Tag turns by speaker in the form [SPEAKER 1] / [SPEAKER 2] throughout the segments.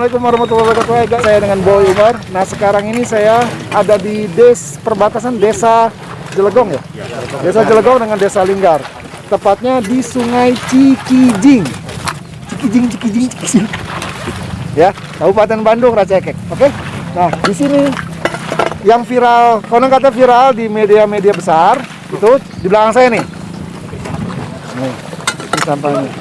[SPEAKER 1] Assalamualaikum warahmatullahi wabarakatuh. Hai guys, saya dengan Boy Umar. Nah sekarang ini saya ada di perbatasan desa Jelegong ya. Desa Jelegong dengan desa Linggar. Tepatnya di Sungai Cikijing. Cikijing. Ya, Kabupaten Bandung, Raja Ekek. Oke. Nah di sini yang viral, konon kata viral di media-media besar itu di belakang saya nih. Nih, ini sampahnya.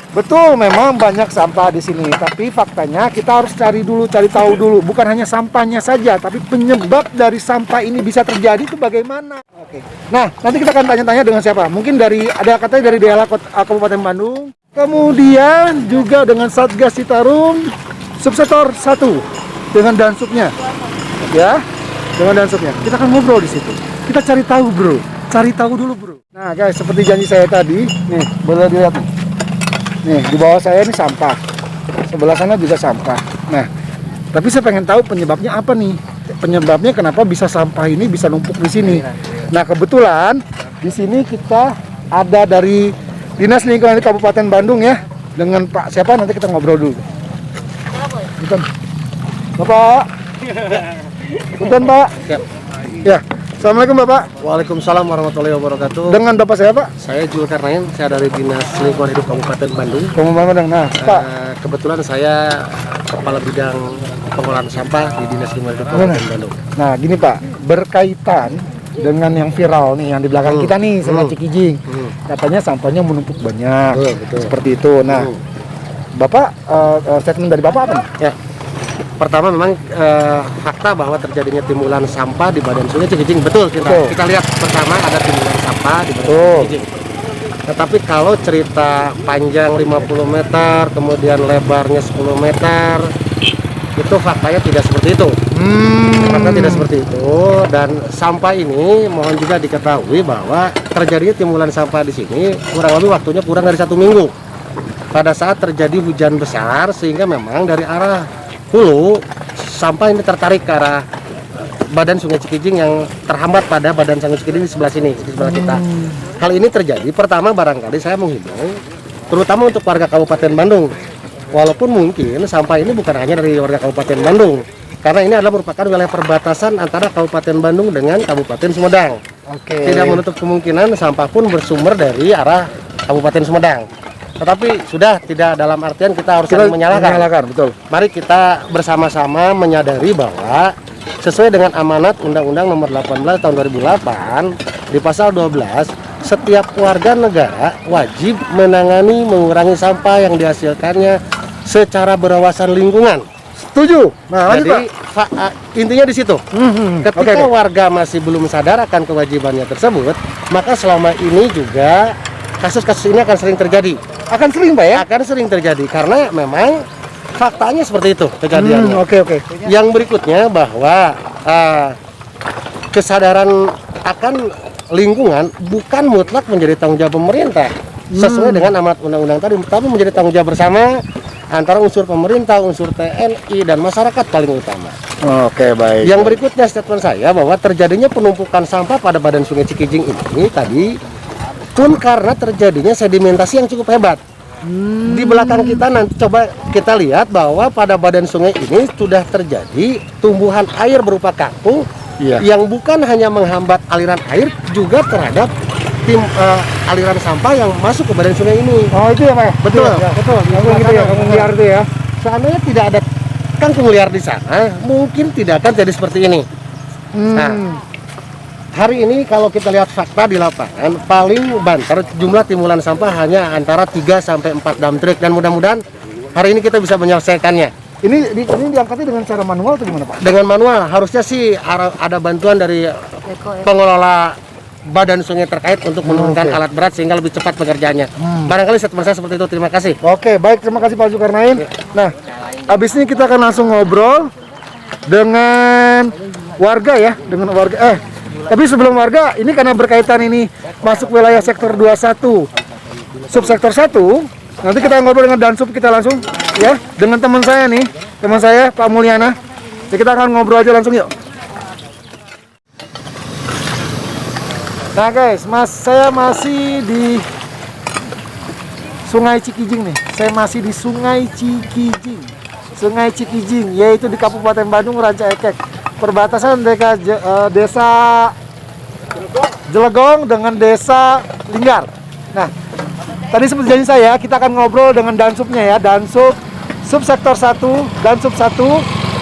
[SPEAKER 1] Betul, memang banyak sampah di sini, tapi faktanya kita harus cari tahu dulu. Bukan hanya sampahnya saja, tapi penyebab dari sampah ini bisa terjadi itu bagaimana. Oke. Nah, nanti kita akan tanya-tanya dengan siapa? Mungkin ada katanya dari DLH Kabupaten Bandung. Kemudian juga dengan Satgas Citarum Subsektor 1 dengan Dansupnya. Ya, dengan Dansupnya. Kita akan ngobrol di situ. Kita cari tahu, Bro. Cari tahu dulu, Bro. Nah, guys, seperti janji saya tadi, nih, boleh dilihat nih. Nih, di bawah saya ini sampah. Sebelah sana juga sampah. Nah, tapi saya pengen tahu penyebabnya apa nih? Penyebabnya kenapa bisa sampah ini bisa numpuk di sini? Nah, kebetulan di sini kita ada dari Dinas Lingkungan Hidup Kabupaten Bandung ya. Dengan Pak siapa nanti kita ngobrol dulu. Bukan. Bapak. Bukan, Pak.
[SPEAKER 2] Siap.
[SPEAKER 1] Ya. Assalamualaikum Bapak.
[SPEAKER 2] Waalaikumsalam warahmatullahi wabarakatuh.
[SPEAKER 1] Dengan Bapak saya Pak?
[SPEAKER 2] Saya Zulkarnain, saya dari Dinas Lingkungan Hidup Kabupaten Bandung.
[SPEAKER 1] Nah, Pak.
[SPEAKER 2] Kebetulan saya Kepala Bidang Pengelolaan Sampah di Dinas Lingkungan Hidup Kabupaten Bandung.
[SPEAKER 1] Nah, gini Pak, berkaitan dengan yang viral nih, yang di belakang kita nih, Sungai Cikijing. Katanya sampahnya menumpuk banyak,
[SPEAKER 2] Betul.
[SPEAKER 1] seperti itu. Nah, Bapak, statement dari Bapak apa nih?
[SPEAKER 2] Ya. Pertama memang fakta bahwa terjadinya timbulan sampah di badan Sungai Cikijing. Betul, kita lihat pertama ada timbulan sampah di badan Sungai Cikijing. Tetapi kalau cerita panjang 50 meter, kemudian lebarnya 10 meter, itu faktanya tidak seperti itu. Faktanya tidak seperti itu. Dan sampah ini mohon juga diketahui bahwa terjadinya timbulan sampah di sini kurang lebih waktunya kurang dari 1 minggu. Pada saat terjadi hujan besar sehingga memang dari arah hulu sampah ini tertarik ke arah badan Sungai Cikijing yang terhambat pada badan Sungai Cikijing di sebelah sini, di sebelah kita. Hal ini terjadi pertama barangkali saya menghimbau terutama untuk warga Kabupaten Bandung. Walaupun mungkin sampah ini bukan hanya dari warga Kabupaten Bandung, karena ini adalah merupakan wilayah perbatasan antara Kabupaten Bandung dengan Kabupaten Sumedang. Tidak menutup kemungkinan sampah pun bersumber dari arah Kabupaten Sumedang. Tetapi sudah tidak dalam artian kita harus saling menyalahkan. Betul. Mari kita bersama-sama menyadari bahwa sesuai dengan amanat Undang-Undang Nomor 18 Tahun 2008 di pasal 12, setiap warga negara wajib menangani mengurangi sampah yang dihasilkannya secara berwawasan lingkungan. Setuju. Nah, jadi intinya di situ. Ketika warga masih belum sadar akan kewajibannya tersebut, maka selama ini juga kasus-kasus ini akan sering terjadi.
[SPEAKER 1] Akan sering Pak ya?
[SPEAKER 2] Akan sering terjadi karena memang faktanya seperti itu kejadiannya.
[SPEAKER 1] Oke.
[SPEAKER 2] Yang berikutnya bahwa kesadaran akan lingkungan bukan mutlak menjadi tanggung jawab pemerintah sesuai dengan amanat undang-undang tadi, tapi menjadi tanggung jawab bersama antara unsur pemerintah, unsur TNI dan masyarakat paling utama.
[SPEAKER 1] Oke, baik.
[SPEAKER 2] Yang berikutnya statement saya bahwa terjadinya penumpukan sampah pada badan Sungai Cikijing ini tadi pun karena terjadinya sedimentasi yang cukup hebat. Di belakang kita nanti coba kita lihat bahwa pada badan sungai ini sudah terjadi tumbuhan air berupa kakung yang bukan hanya menghambat aliran air, juga terhadap aliran sampah yang masuk ke badan sungai ini.
[SPEAKER 1] Oh, itu ya Pak?
[SPEAKER 2] Betul.
[SPEAKER 1] Kangkung gitu ya, kangkung liar itu ya.
[SPEAKER 2] Seandainya tidak ada kangkung liar di sana, mungkin tidak akan jadi seperti ini. Nah, hari ini kalau kita lihat fakta di lapangan, paling banter jumlah timbulan sampah hanya antara 3 sampai 4 dump truck, dan mudah-mudahan hari ini kita bisa menyelesaikannya.
[SPEAKER 1] Ini diangkatnya dengan cara manual atau gimana Pak?
[SPEAKER 2] Dengan manual, harusnya sih ada bantuan dari pengelola badan sungai terkait untuk menurunkan alat berat sehingga lebih cepat pekerjaannya. Barangkali statement saya seperti itu. Terima kasih.
[SPEAKER 1] Oke, baik, terima kasih Pak Zulkarnain. Nah, habis ini kita akan langsung ngobrol dengan warga ya, tapi sebelum warga, ini karena berkaitan ini masuk wilayah sektor 21, subsektor 1, nanti kita ngobrol dengan Dansub kita langsung ya, dengan teman saya Pak Mulyana. Jadi kita akan ngobrol aja langsung yuk. Nah guys, saya masih di Sungai Cikijing nih. Saya masih di Sungai Cikijing. Sungai Cikijing, yaitu di Kabupaten Bandung, Ranca Ekek. Perbatasan desa Jelegong dengan desa Linggar. Nah, tadi seperti janji saya, kita akan ngobrol dengan Dansubnya ya. Dansub Subsektor 1, Dansub 1,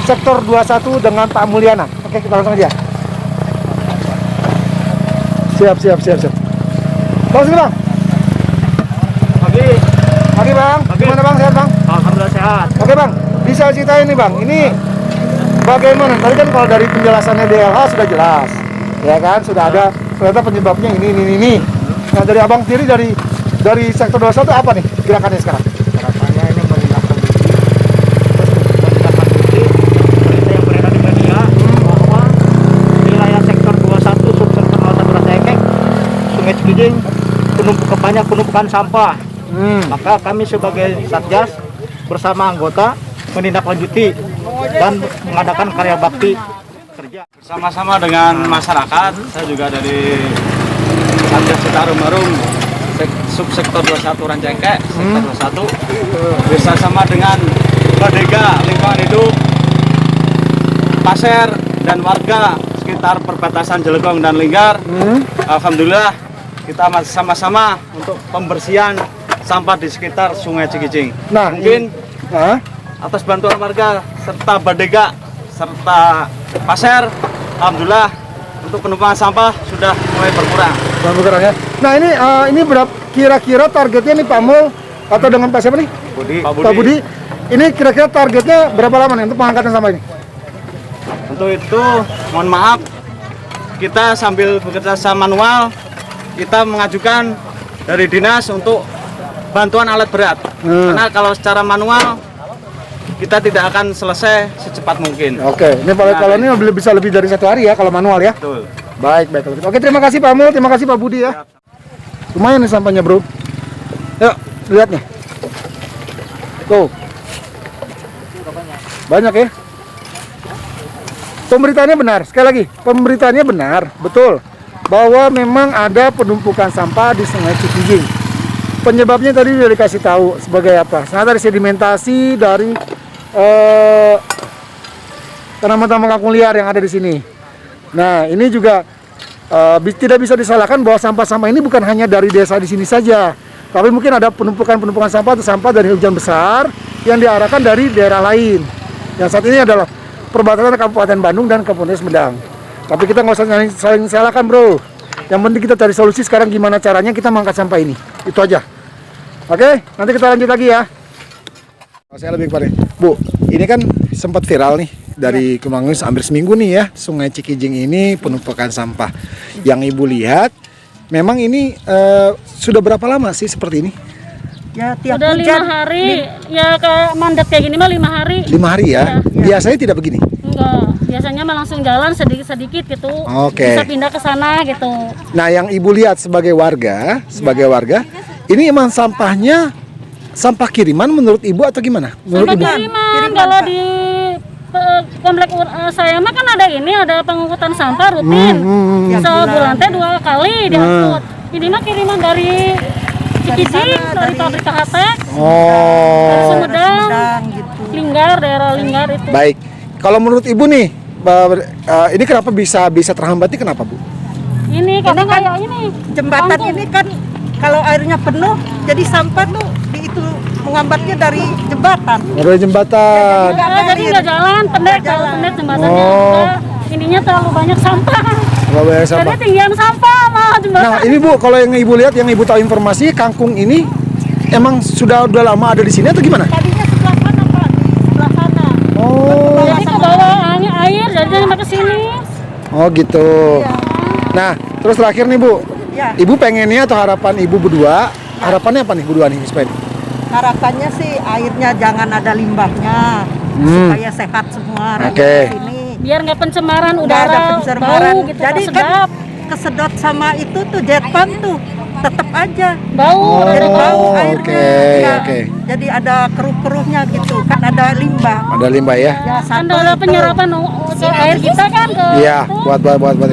[SPEAKER 1] Sektor 21 dengan Pak Mulyana. Oke, kita langsung aja. Siap. Bang, sini bang. Pagi bang. Gimana bang, sehat bang?
[SPEAKER 3] Alhamdulillah sehat.
[SPEAKER 1] Oke bang, bisa ceritain nih bang, ini bagaimana? Tadi kan kalau dari penjelasannya DLH sudah jelas, ya kan? Sudah ada ternyata penyebabnya ini. Nah dari abang sendiri dari sektor 21 apa nih gerakannya sekarang?
[SPEAKER 3] Harapannya ini menindaklanjuti berita yang beredar di media bahwa wilayah sektor 21 subsektor 01 Ranca Ekek, Sungai Cikijing banyak penumpukan sampah. Maka kami sebagai Satgas bersama anggota menindaklanjuti dan mengadakan karya bakti kerja
[SPEAKER 4] Bersama-sama dengan masyarakat, saya juga dari Satgas Citarum Harum Subsektor 21 Ranca Ekek, Sektor 21, bersama dengan Badega, Lingkungan Hidup, Pasir, dan warga sekitar perbatasan Jelegong dan Linggar. Alhamdulillah kita sama-sama untuk pembersihan sampah di sekitar Sungai Cikijing.
[SPEAKER 1] Nah,
[SPEAKER 4] Mungkin atas bantuan warga serta Badega serta Pasir, alhamdulillah untuk penumpukan sampah sudah mulai berkurang.
[SPEAKER 1] Berkurang ya. Nah ini berapa kira-kira targetnya nih Pak Mul atau dengan Pak siapa nih? Pak Budi. Ini kira-kira targetnya berapa lama nih untuk pengangkatan sampah ini?
[SPEAKER 4] Untuk itu mohon maaf, kita sambil bekerja sama manual, kita mengajukan dari dinas untuk bantuan alat berat. Karena kalau secara manual kita tidak akan selesai secepat mungkin.
[SPEAKER 1] Oke, ini kalau ini bisa lebih dari 1 hari ya kalau manual ya.
[SPEAKER 4] Betul.
[SPEAKER 1] Baik. Oke, terima kasih Pak Mul, terima kasih Pak Budi ya. Lumayan nih sampahnya bro. Yuk, lihat nih. Tuh. Banyak ya. Pemberitaannya benar, sekali lagi, pemberitaannya benar, betul. Bahwa memang ada penumpukan sampah di Sungai Cikijing. Penyebabnya tadi sudah dikasih tahu sebagai apa? Ternyata dari sedimentasi dari tanaman-tanaman kangkung liar yang ada di sini. Nah, ini juga tidak bisa disalahkan bahwa sampah-sampah ini bukan hanya dari desa di sini saja, tapi mungkin ada penumpukan sampah atau sampah dari hujan besar yang diarahkan dari daerah lain. Yang saat ini adalah perbatasan Kabupaten Bandung dan Kabupaten Sumedang. Tapi kita nggak usah saling salahkan, bro. Yang penting kita cari solusi sekarang gimana caranya kita mengangkat sampah ini. Itu aja. Oke, nanti kita lanjut lagi ya. Saya lebih kepada Bu, ini kan sempat viral nih dari kemarin hampir seminggu nih ya, Sungai Cikijing ini penumpukan sampah. Yang Ibu lihat, memang ini sudah berapa lama sih seperti ini?
[SPEAKER 5] Ya, tiap
[SPEAKER 6] udah
[SPEAKER 5] hujan.
[SPEAKER 6] 5 hari, ya ke mandat kayak gini mah 5 hari.
[SPEAKER 1] 5 hari ya? Biasanya tidak begini?
[SPEAKER 6] Enggak, biasanya mah langsung jalan sedikit-sedikit gitu.
[SPEAKER 1] Oke.
[SPEAKER 6] Bisa pindah ke sana gitu.
[SPEAKER 1] Nah, yang Ibu lihat sebagai warga, ini emang sampahnya sampah kiriman menurut Ibu atau gimana? Menurut
[SPEAKER 6] Sampah
[SPEAKER 1] Ibu?
[SPEAKER 6] kiriman, kalau di komplek saya mah kan ada pengangkutan sampah rutin. Sebulan teh 2 kali diangkut. Ini mah kiriman dari Cikijing, dari pabrik KHT, dari Sumedang,
[SPEAKER 5] gitu.
[SPEAKER 6] Linggar, daerah Linggar itu.
[SPEAKER 1] Baik. Kalau menurut Ibu nih, ini kenapa bisa terhambat? Ini kenapa, Bu?
[SPEAKER 6] Ini karena
[SPEAKER 5] Ini kan
[SPEAKER 6] kayak ini
[SPEAKER 5] Jembatan
[SPEAKER 6] kampung.
[SPEAKER 5] ini kan kalau airnya penuh jadi sampah tuh itu mengambatnya dari jembatan.
[SPEAKER 1] Dari jembatan.
[SPEAKER 6] Jadi nggak jalan, pendek jembatannya juga. Ininya terlalu banyak sampah.
[SPEAKER 1] Kalau banyak
[SPEAKER 6] Jadi
[SPEAKER 1] sampah.
[SPEAKER 6] tinggian sampah mah jembatan.
[SPEAKER 1] Nah, ini Bu, kalau yang Ibu lihat, yang Ibu tahu informasi, kangkung ini emang sudah lama ada di sini atau gimana?
[SPEAKER 5] Tadinya sebelah sana Pak, di sebelah sana.
[SPEAKER 1] Oh.
[SPEAKER 6] Jadi ke bawah air, jadi sampai ke sini.
[SPEAKER 1] Oh, gitu. Nah, terus terakhir nih, Bu.
[SPEAKER 5] Ya,
[SPEAKER 1] Ibu pengennya atau harapan Ibu berdua, harapannya apa nih berdua nih supaya?
[SPEAKER 5] harapannya sih airnya jangan ada limbahnya supaya sehat semua rakyat
[SPEAKER 1] Oke.
[SPEAKER 5] di sini.
[SPEAKER 6] Biar nggak pencemaran
[SPEAKER 5] Nggak
[SPEAKER 6] udara,
[SPEAKER 5] ada pencemaran.
[SPEAKER 6] bau gitu,
[SPEAKER 5] Jadi
[SPEAKER 6] sedap.
[SPEAKER 5] kan kesedot sama itu tuh jet pump tuh tetap aja.
[SPEAKER 6] Bau,
[SPEAKER 5] Jadi bau
[SPEAKER 1] Oh,
[SPEAKER 5] airnya.
[SPEAKER 1] oke,
[SPEAKER 5] Ya,
[SPEAKER 1] oke.
[SPEAKER 5] Jadi ada keruh-keruhnya gitu, kan ada limbah.
[SPEAKER 1] Ada limbah ya?
[SPEAKER 5] Ya,
[SPEAKER 6] kan
[SPEAKER 5] satu
[SPEAKER 6] ada
[SPEAKER 5] itu.
[SPEAKER 6] penyerapan ke air kita kan ke
[SPEAKER 1] Iya,
[SPEAKER 6] itu.
[SPEAKER 1] buat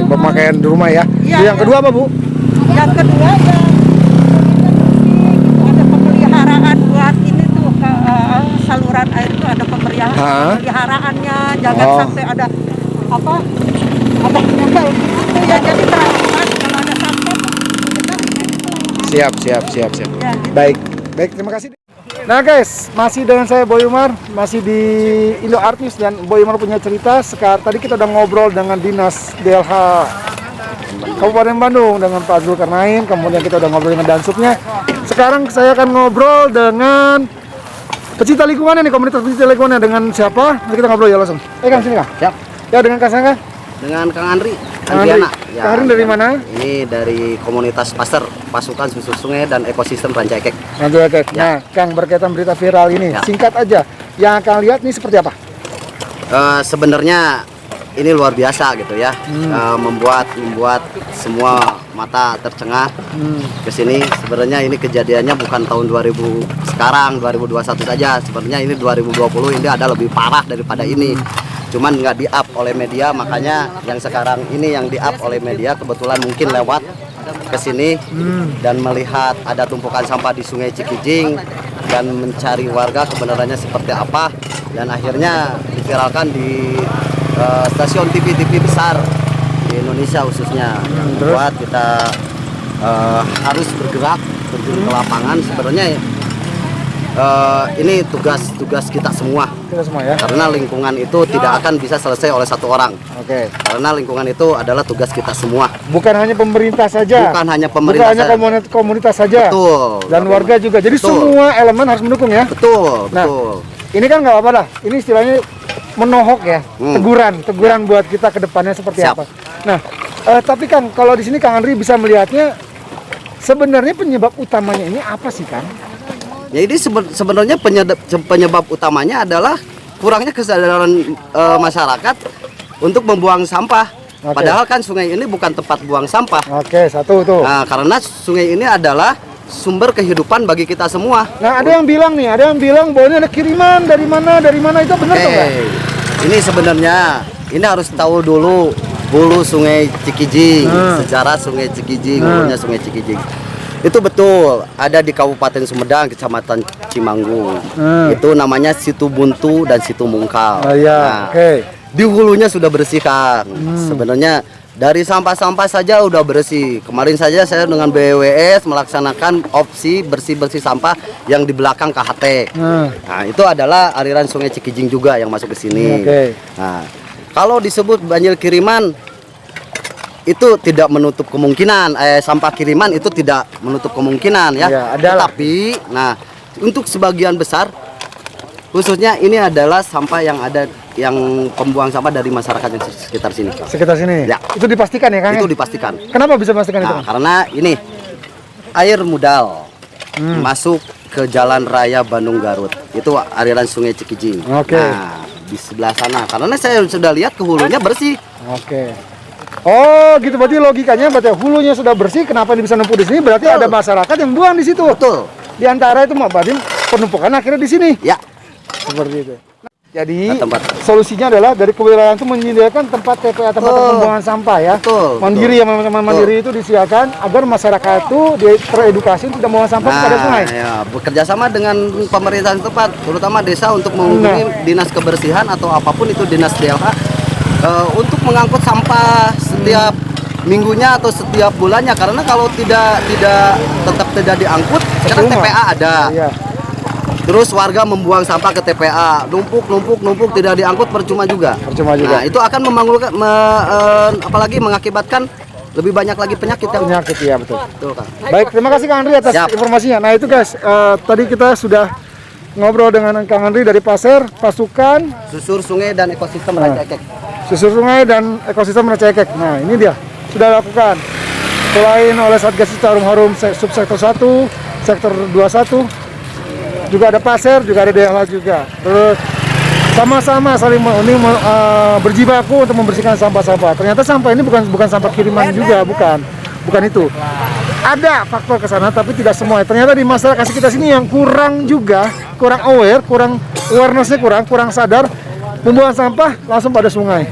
[SPEAKER 1] pemakaian di rumah ya.
[SPEAKER 5] Iya,
[SPEAKER 1] Yang kedua apa, Bu?
[SPEAKER 5] Yang kedua ya ada pemelihara Peliharaannya jangan
[SPEAKER 1] Oh.
[SPEAKER 5] sampai ada apa? Ada penyakit itu ya, jadi terawasan kalau ada sampah.
[SPEAKER 1] Siap.
[SPEAKER 5] Ya, gitu.
[SPEAKER 1] Baik, terima kasih. Nah guys, masih dengan saya Boy Umar, masih di Indo Artis, dan Boy Umar punya cerita. Sekarang tadi kita udah ngobrol dengan Dinas DLH Kabupaten Bandung dengan Pak Zulkarnain, kemudian kita udah ngobrol dengan Dansubnya. Sekarang saya akan ngobrol dengan pecinta lingkungannya nih, komunitas pecinta lingkungannya, dengan siapa? Nanti kita ngobrol ya langsung. Kang, sini Kang.
[SPEAKER 2] Siap.
[SPEAKER 1] Ya, dengan Kang Sangka.
[SPEAKER 2] Dengan Kang Andri,
[SPEAKER 1] Kang Andri. Kang Andri dari mana?
[SPEAKER 2] Ini dari komunitas Pasteur, Pasukan Susur Sungai dan Ekosistem Ranca Ekek.
[SPEAKER 1] Nanti oke.
[SPEAKER 2] Ya.
[SPEAKER 1] Nah, Kang, berkaitan berita viral ini,
[SPEAKER 2] Ya.
[SPEAKER 1] singkat aja. Yang Kang lihat nih seperti apa?
[SPEAKER 2] Sebenarnya ini luar biasa gitu ya, membuat semua mata tercengah ke sini. Sebenarnya ini kejadiannya bukan tahun 2021 saja. Sebenarnya ini 2020 ini ada lebih parah daripada ini. Cuman nggak di-up oleh media, makanya yang sekarang ini yang di-up oleh media kebetulan mungkin lewat ke sini dan melihat ada tumpukan sampah di Sungai Cikijing dan mencari warga kebenarannya seperti apa, dan akhirnya diviralkan di stasiun TV besar di Indonesia khususnya, yang membuat kita harus bergerak terjun ke lapangan. Sebenarnya ini tugas kita semua,
[SPEAKER 1] Ya.
[SPEAKER 2] karena lingkungan itu tidak akan bisa selesai oleh satu orang.
[SPEAKER 1] Oke.
[SPEAKER 2] Karena lingkungan itu adalah tugas kita semua,
[SPEAKER 1] Bukan hanya pemerintah saja.
[SPEAKER 2] bukan hanya
[SPEAKER 1] Bukan
[SPEAKER 2] pemerintah
[SPEAKER 1] hanya
[SPEAKER 2] saja.
[SPEAKER 1] komunitas saja.
[SPEAKER 2] Betul.
[SPEAKER 1] Dan warga juga. Jadi
[SPEAKER 2] Betul.
[SPEAKER 1] semua elemen harus mendukung ya.
[SPEAKER 2] Betul,
[SPEAKER 1] Nah,
[SPEAKER 2] betul.
[SPEAKER 1] Ini kan nggak apa-apa lah. Ini istilahnya menohok ya. Teguran buat kita ke depannya seperti
[SPEAKER 2] Siap.
[SPEAKER 1] apa. Nah, tapi kan kalau di sini Kang Andri bisa melihatnya, sebenarnya penyebab utamanya ini apa sih, Kang?
[SPEAKER 2] Ya, ini sebenarnya penyebab utamanya adalah kurangnya kesadaran masyarakat untuk membuang sampah.
[SPEAKER 1] Oke.
[SPEAKER 2] Padahal kan sungai ini bukan tempat buang sampah.
[SPEAKER 1] Oke, satu tuh.
[SPEAKER 2] Nah, karena sungai ini adalah sumber kehidupan bagi kita semua.
[SPEAKER 1] Nah, ada yang bilang bahwa ini ada kiriman dari mana itu benar
[SPEAKER 2] Oke,
[SPEAKER 1] tuh nggak?
[SPEAKER 2] ini sebenarnya ini harus tahu dulu hulu Sungai Cikijing, sejarah Sungai Cikijing, hulunya Sungai Cikijing. Itu betul ada di Kabupaten Sumedang, Kecamatan Cimanggung. Itu namanya Situ Buntu dan Situ Mungkal.
[SPEAKER 1] Oh iya,
[SPEAKER 2] Nah,
[SPEAKER 1] oke.
[SPEAKER 2] di hulunya sudah bersih, Kang. Sebenarnya dari sampah-sampah saja udah bersih. Kemarin saja saya dengan BWS melaksanakan opsi bersih-bersih sampah yang di belakang KHT. Nah, itu adalah aliran Sungai Cikijing juga yang masuk ke sini.
[SPEAKER 1] Oke.
[SPEAKER 2] Nah, kalau disebut banjir kiriman itu tidak menutup kemungkinan, sampah kiriman itu tidak menutup kemungkinan ya.
[SPEAKER 1] Ya, adalah.
[SPEAKER 2] Tapi, nah, untuk sebagian besar, khususnya ini adalah sampah yang pembuang sampah dari masyarakat yang sekitar sini.
[SPEAKER 1] Sekitar sini.
[SPEAKER 2] Ya.
[SPEAKER 1] Itu dipastikan ya, Kang?
[SPEAKER 2] Itu
[SPEAKER 1] ya?
[SPEAKER 2] dipastikan.
[SPEAKER 1] Kenapa bisa pastikan itu,
[SPEAKER 2] Nah,
[SPEAKER 1] Kang?
[SPEAKER 2] karena ini air mudal masuk ke Jalan Raya Bandung Garut. Itu aliran Sungai Cikijing.
[SPEAKER 1] Oke.
[SPEAKER 2] Nah, di sebelah sana. Karena saya sudah lihat ke hulunya bersih.
[SPEAKER 1] Oke. Oh, gitu, berarti logikanya hulunya sudah bersih, kenapa ini bisa numpuk di sini? Berarti ada masyarakat yang buang di situ.
[SPEAKER 2] Betul.
[SPEAKER 1] Di antara itu berarti penumpukan akhirnya di sini.
[SPEAKER 2] Ya.
[SPEAKER 1] Seperti itu. Jadi
[SPEAKER 2] Tempat.
[SPEAKER 1] solusinya adalah dari kewilayahan itu menyediakan tempat TPA, tempat pembuangan sampah ya.
[SPEAKER 2] Betul,
[SPEAKER 1] Mandiri
[SPEAKER 2] betul.
[SPEAKER 1] ya, teman-teman mandiri itu disediakan agar masyarakat itu teredukasi untuk tidak membuang sampah pada sungai.
[SPEAKER 2] Ya, bekerja sama dengan pemerintahan tempat, terutama desa untuk menghubungi dinas kebersihan atau apapun itu dinas DLH untuk mengangkut sampah setiap minggunya atau setiap bulannya. Karena kalau tetap tidak diangkut, sekarang
[SPEAKER 1] Percuma.
[SPEAKER 2] TPA ada.
[SPEAKER 1] Iya.
[SPEAKER 2] Terus warga membuang sampah ke TPA, numpuk tidak diangkut, percuma juga.
[SPEAKER 1] Percuma juga.
[SPEAKER 2] Nah, itu akan apalagi mengakibatkan lebih banyak lagi penyakit ya.
[SPEAKER 1] Penyakit ya, betul.
[SPEAKER 2] Betul, Kang.
[SPEAKER 1] Baik, terima kasih Kang Andri atas
[SPEAKER 2] Siap.
[SPEAKER 1] informasinya. Nah itu guys, tadi kita sudah ngobrol dengan Kang Andri dari Pasteur, Pasukan
[SPEAKER 2] Susur Sungai dan Ekosistem Ranca Ekek.
[SPEAKER 1] Susur Sungai dan Ekosistem Ranca Ekek. Nah ini dia, sudah dilakukan. Selain oleh Satgas Citarum Harum Subsektor 1, Sektor 21, juga ada Pasteur, juga ada DLH juga. Terus sama-sama saling berjibaku untuk membersihkan sampah-sampah. Ternyata sampah ini bukan sampah kiriman juga, bukan itu. Ada faktor ke sana, tapi tidak semua. Ternyata di masyarakat kita sini yang kurang aware, kurang awareness-nya kurang sadar, membuang sampah langsung pada sungai.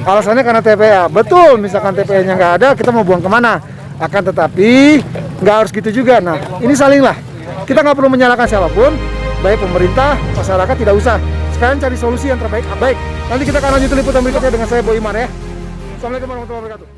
[SPEAKER 1] Alasannya karena TPA. Betul, misalkan TPA-nya nggak ada, kita mau buang kemana? Akan tetapi nggak harus gitu juga. Nah, ini saling lah. Kita nggak perlu menyalahkan siapapun, baik pemerintah, masyarakat tidak usah. Sekalian cari solusi yang terbaik. Baik, nanti kita akan lanjut liputan berikutnya dengan saya Boy Iman ya. Assalamualaikum warahmatullahi wabarakatuh.